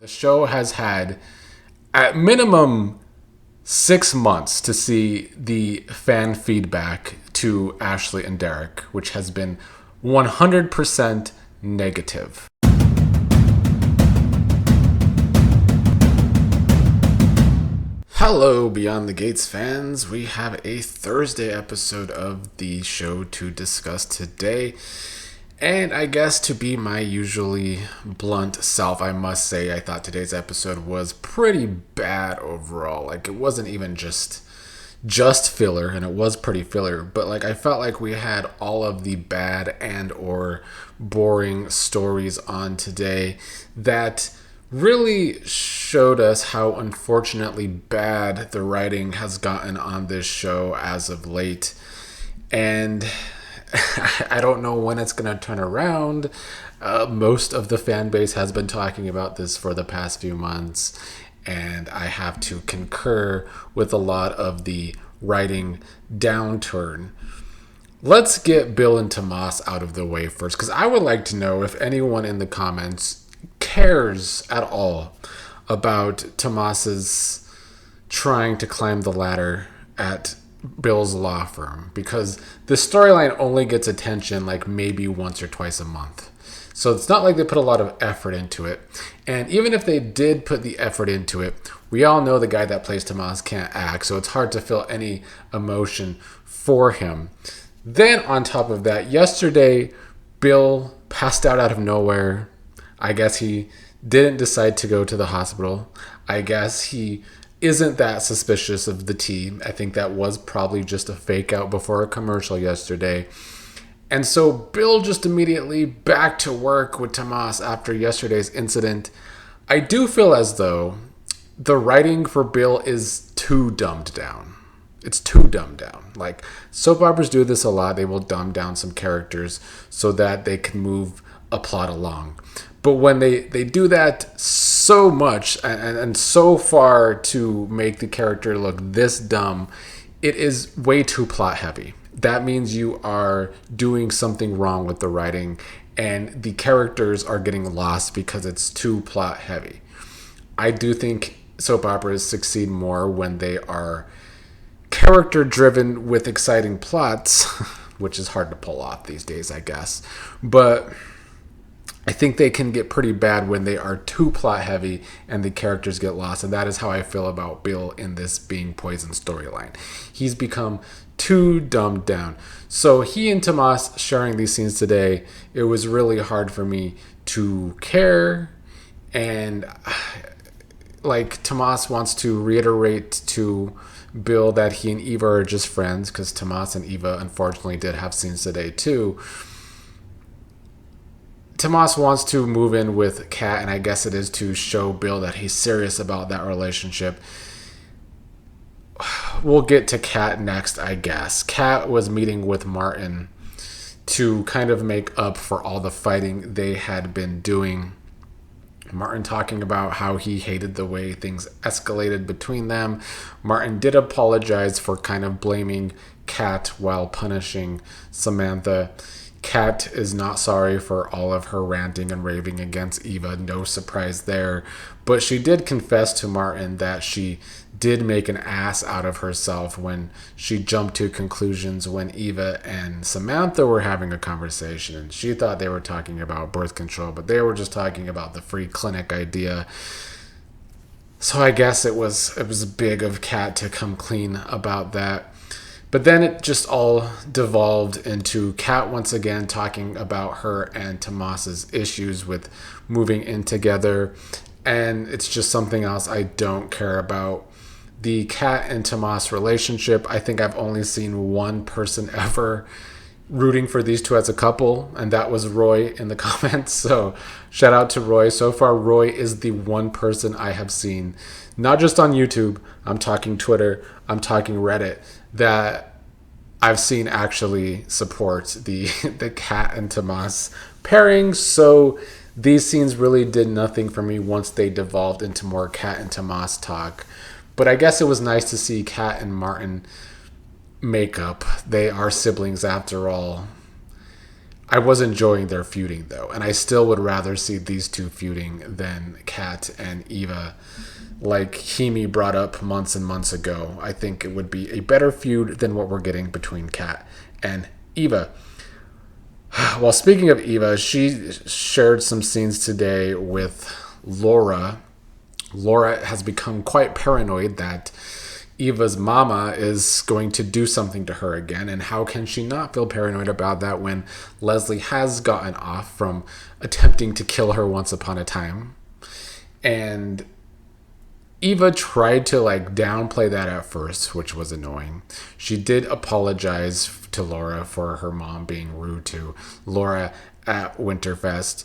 The show has had, at minimum, 6 months to see the fan feedback to Ashley and Derek, which has been 100% negative. Hello, Beyond the Gates fans. We have a Thursday episode of the show to discuss today. And I guess to be my usually blunt self, I must say I thought today's episode was pretty bad overall. Like, it wasn't even just filler, and it was pretty filler, but like I felt like we had all of the bad and or boring stories on today that really showed us how unfortunately bad the writing has gotten on this show as of late. And I don't know when it's going to turn around. Most of the fan base has been talking about this for the past few months, and I have to concur with a lot of the writing downturn. Let's get Bill and Tomas out of the way first, because I would like to know if anyone in the comments cares at all about Tomas's trying to climb the ladder at Bill's law firm, because the storyline only gets attention like maybe once or twice a month. So it's not like they put a lot of effort into it. And even if they did put the effort into it, we all know the guy that plays Tomas can't act, so it's hard to feel any emotion for him. Then on top of that, yesterday Bill passed out of nowhere. I guess he didn't decide to go to the hospital. I guess he isn't that suspicious of the tea. I think that was probably just a fake out before a commercial yesterday. And so Bill just immediately back to work with Tomas after yesterday's incident. I do feel as though the writing for Bill is too dumbed down. It's too dumbed down. Like, soap operas do this a lot. They will dumb down some characters so that they can move a plot along. But when they do that so much and so far to make the character look this dumb, it is way too plot heavy. That means you are doing something wrong with the writing, and the characters are getting lost because it's too plot heavy. I do think soap operas succeed more when they are character driven with exciting plots, which is hard to pull off these days, I guess. But I think they can get pretty bad when they are too plot heavy and the characters get lost. And that is how I feel about Bill in this Being Poisoned storyline. He's become too dumbed down. So he and Tomas sharing these scenes today, it was really hard for me to care. And like, Tomas wants to reiterate to Bill that he and Eva are just friends, because Tomas and Eva unfortunately did have scenes today too. Tomas wants to move in with Kat, and I guess it is to show Bill that he's serious about that relationship. We'll get to Kat next, I guess. Kat was meeting with Martin to kind of make up for all the fighting they had been doing. Martin talking about how he hated the way things escalated between them. Martin did apologize for kind of blaming Kat while punishing Samantha. Kat is not sorry for all of her ranting and raving against Eva. No surprise there. But she did confess to Martin that she did make an ass out of herself when she jumped to conclusions when Eva and Samantha were having a conversation. And she thought they were talking about birth control, but they were just talking about the free clinic idea. So I guess it was big of Kat to come clean about that. But then it just all devolved into Kat once again talking about her and Tomas's issues with moving in together. And it's just something else I don't care about. The Kat and Tomas relationship, I think I've only seen one person ever rooting for these two as a couple, and that was Roy in the comments. So shout out to Roy. So far, Roy is the one person I have seen, not just on YouTube, I'm talking Twitter, I'm talking Reddit, that I've seen actually support the Kat and Tomas pairing. So these scenes really did nothing for me once they devolved into more Kat and Tomas talk. But I guess it was nice to see Kat and Martin make up. They are siblings after all. I was enjoying their feuding though, and I still would rather see these two feuding than Kat and Eva. Like Hemi brought up months and months ago, I think it would be a better feud than what we're getting between Kat and Eva. Well, speaking of Eva, she shared some scenes today with Laura. Laura has become quite paranoid that Eva's mama is going to do something to her again. And how can she not feel paranoid about that when Leslie has gotten off from attempting to kill her once upon a time? And Eva tried to downplay that at first, which was annoying. She did apologize to Laura for her mom being rude to Laura at Winterfest.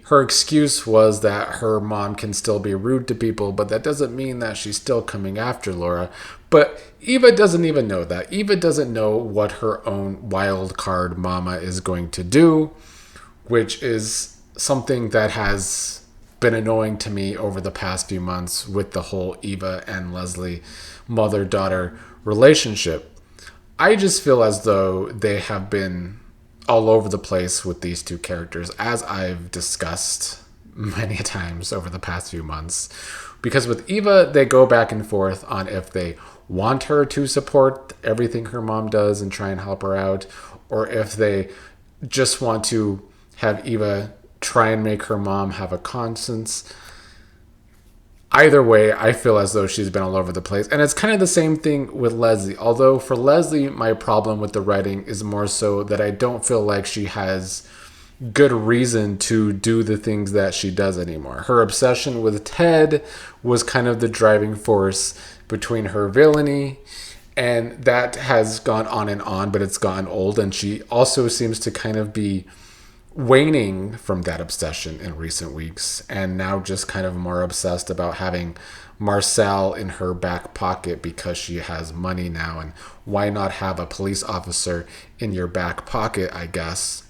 Her excuse was that her mom can still be rude to people, but that doesn't mean that she's still coming after Laura. But Eva doesn't even know that. Eva doesn't know what her own wild card mama is going to do, which is something that has been annoying to me over the past few months with the whole Eva and Leslie mother-daughter relationship. I just feel as though they have been all over the place with these two characters, as I've discussed many times over the past few months. Because with Eva, they go back and forth on if they want her to support everything her mom does and try and help her out, or if they just want to have Eva try and make her mom have a conscience. Either way, I feel as though she's been all over the place. And it's kind of the same thing with Leslie. Although for Leslie, my problem with the writing is more so that I don't feel like she has good reason to do the things that she does anymore. Her obsession with Ted was kind of the driving force between her villainy. And that has gone on, but it's gotten old. And she also seems to kind of be waning from that obsession in recent weeks, and now just kind of more obsessed about having Marcel in her back pocket because she has money now, and why not have a police officer in your back pocket, I guess.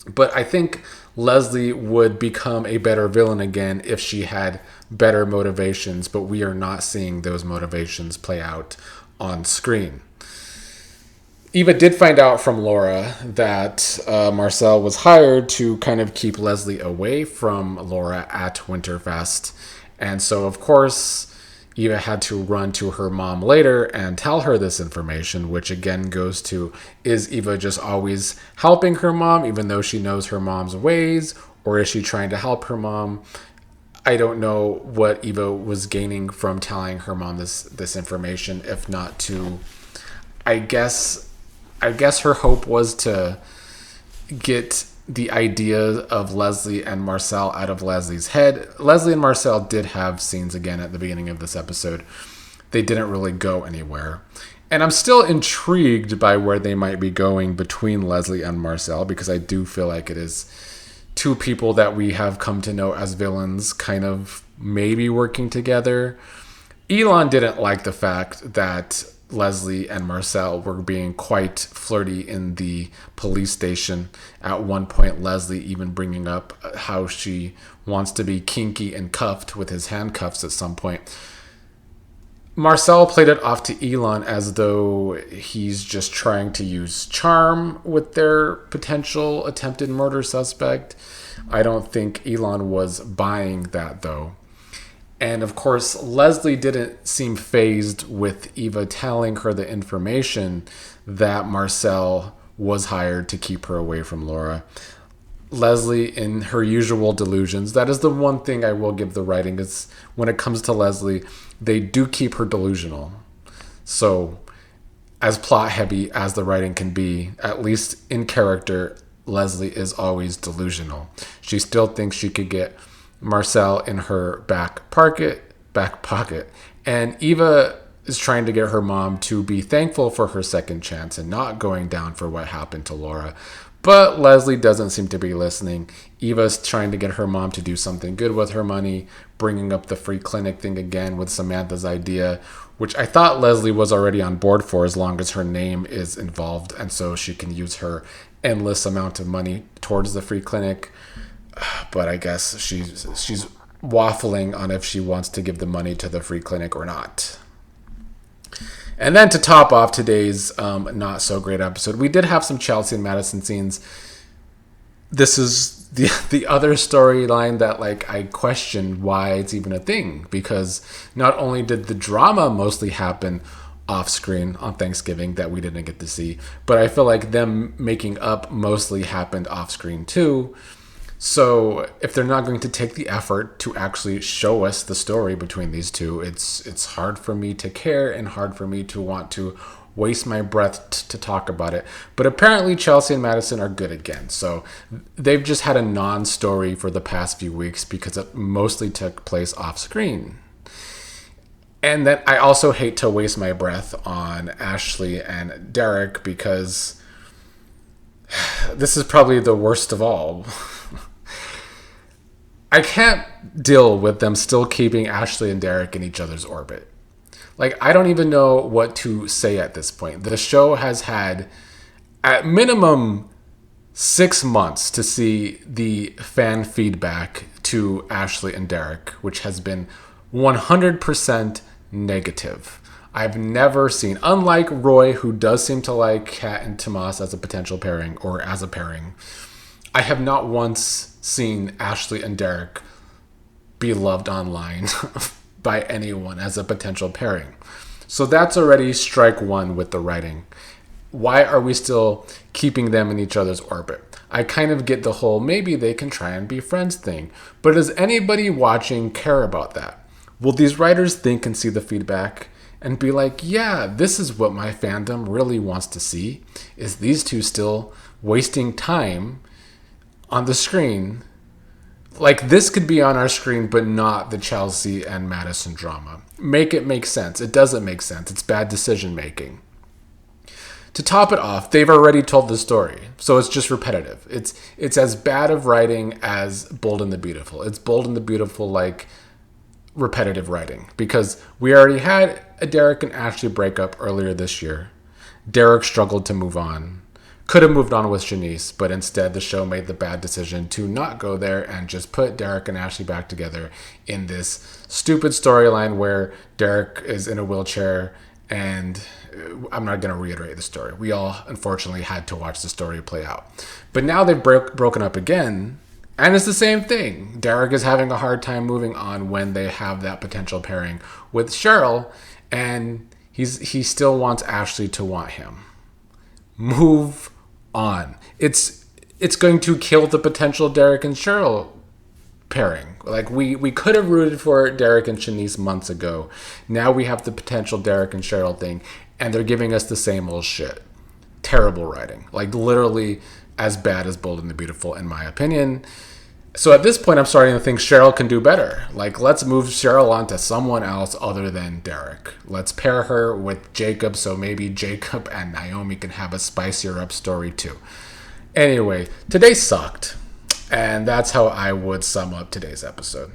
But I think Leslie would become a better villain again if she had better motivations, but we are not seeing those motivations play out on screen. Eva did find out from Laura that Marcel was hired to kind of keep Leslie away from Laura at Winterfest. And so, of course, Eva had to run to her mom later and tell her this information, which again goes to, is Eva just always helping her mom, even though she knows her mom's ways, or is she trying to help her mom? I don't know what Eva was gaining from telling her mom this information, if not to, I guess her hope was to get the idea of Leslie and Marcel out of Leslie's head. Leslie and Marcel did have scenes again at the beginning of this episode. They didn't really go anywhere. And I'm still intrigued by where they might be going between Leslie and Marcel, because I do feel like it is two people that we have come to know as villains kind of maybe working together. Elon didn't like the fact that Leslie and Marcel were being quite flirty in the police station. At one point, Leslie even bringing up how she wants to be kinky and cuffed with his handcuffs at some point. Marcel played it off to Elon as though he's just trying to use charm with their potential attempted murder suspect. I don't think Elon was buying that, though. And of course, Leslie didn't seem fazed with Eva telling her the information that Marcel was hired to keep her away from Laura. Leslie, in her usual delusions, that is the one thing I will give the writing, is when it comes to Leslie, they do keep her delusional. So, as plot heavy as the writing can be, at least in character, Leslie is always delusional. She still thinks she could get Marcel in her back pocket, and Eva is trying to get her mom to be thankful for her second chance and not going down for what happened to Laura. But Leslie doesn't seem to be listening. Eva's trying to get her mom to do something good with her money, bringing up the free clinic thing again with Samantha's idea, which I thought Leslie was already on board for as long as her name is involved, and so she can use her endless amount of money towards the free clinic. But I guess she's waffling on if she wants to give the money to the free clinic or not. And then to top off today's not so great episode, we did have some Chelsea and Madison scenes. this is the other storyline that like I questioned why it's even a thing, because not only did the drama mostly happen off screen on Thanksgiving that we didn't get to see, but I feel like them making up mostly happened off screen too. So if they're not going to take the effort to actually show us the story between these two, it's hard for me to care and hard for me to want to waste my breath to talk about it. But apparently Chelsea and Madison are good again. So they've just had a non-story for the past few weeks because it mostly took place off screen. And then I also hate to waste my breath on Ashley and Derek because this is probably the worst of all. I can't deal with them still keeping Ashley and Derek in each other's orbit. Like, I don't even know what to say at this point. The show has had, at minimum, 6 months to see the fan feedback to Ashley and Derek, which has been 100% negative. I've never seen, unlike Roy, who does seem to like Kat and Tomas as a potential pairing, or as a pairing, I have not once seen Ashley and Derek be loved online by anyone as a potential pairing. So that's already strike one with the writing. Why are we still keeping them in each other's orbit? I kind of get the whole maybe they can try and be friends thing, but does anybody watching care about that? Will these writers think and see the feedback and be like, yeah, this is what my fandom really wants to see, is these two still wasting time on the screen? Like, this could be on our screen, but not the Chelsea and Madison drama. Make it make sense. It doesn't make sense. It's bad decision making. To top it off, they've already told the story, so it's just repetitive. It's as bad of writing as Bold and the Beautiful. It's Bold and the Beautiful like repetitive writing, because we already had a Derek and Ashley breakup earlier this year. Derek struggled to move on. Could have moved on with Shanice, but instead the show made the bad decision to not go there and just put Derek and Ashley back together in this stupid storyline where Derek is in a wheelchair, and I'm not going to reiterate the story. We all, unfortunately, had to watch the story play out. But now they've broken up again, and it's the same thing. Derek is having a hard time moving on when they have that potential pairing with Cheryl, and he still wants Ashley to want him. Move on. It's going to kill the potential Derek and Cheryl pairing. Like, we could have rooted for Derek and Shanice months ago. Now we have the potential Derek and Cheryl thing, and they're giving us the same old shit. Terrible writing. Like, literally as bad as Bold and the Beautiful, in my opinion. So at this point, I'm starting to think Cheryl can do better. Like, let's move Cheryl on to someone else other than Derek. Let's pair her with Jacob, so maybe Jacob and Naomi can have a spicier up story too. Anyway, today sucked. And that's how I would sum up today's episode.